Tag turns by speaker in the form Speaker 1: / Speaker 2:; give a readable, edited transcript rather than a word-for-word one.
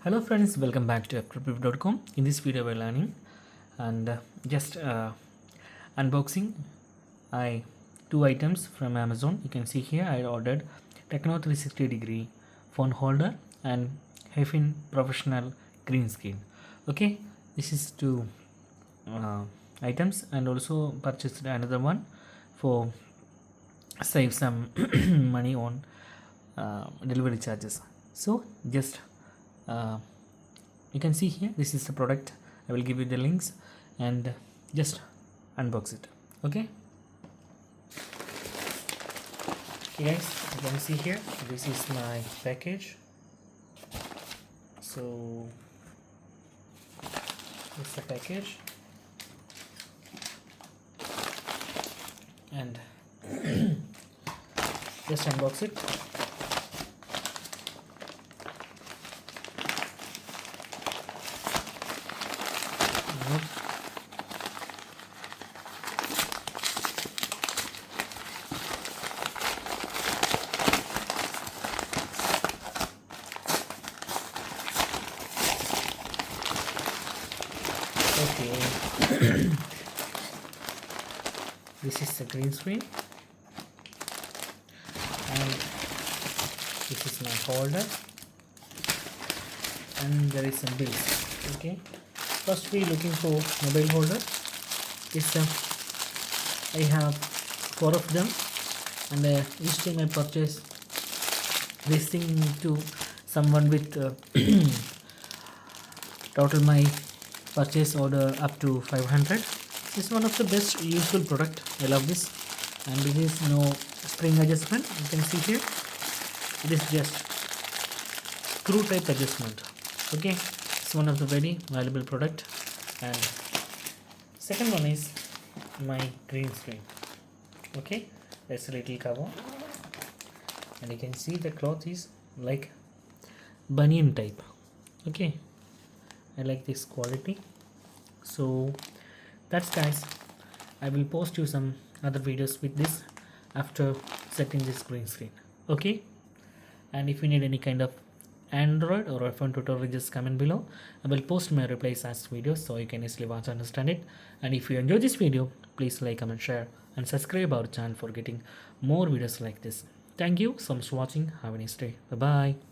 Speaker 1: Hello friends, welcome back to Ftopreview.com. In this video we're learning and just unboxing I two items from Amazon. You can see here I ordered Techno 360 degree phone holder and Hefin professional green screen. Okay, this is two items, and also purchased another one for save some money on delivery charges. So just you can see here, this is the product. I will give you the links and just unbox it. Okay guys, you can see here, this is my package. So this is the package, and just unbox it. Okay, this is the green screen, and this is my holder, and there is some bills. Okay, first we looking for mobile holder. It's I have 4 of them, and each time I purchase this thing to someone with total my purchase order up to 500. This is one of the best useful product. I love this, and this is no spring adjustment. You can see here, it is just screw type adjustment. Okay, it's one of the very valuable product. And second one is my green screen. Okay, there's a little cover, and you can see the cloth is like bunion type. Okay, I like this quality. So that's guys, I will post you some other videos with this after setting this green screen. Okay, and if you need any kind of Android or iPhone tutorial, just comment below. I will post my replies as videos so you can easily watch and understand it. And if you enjoy this video, please like, comment, share and subscribe our channel for getting more videos like this. Thank you so much for watching. Have a nice day. Bye bye.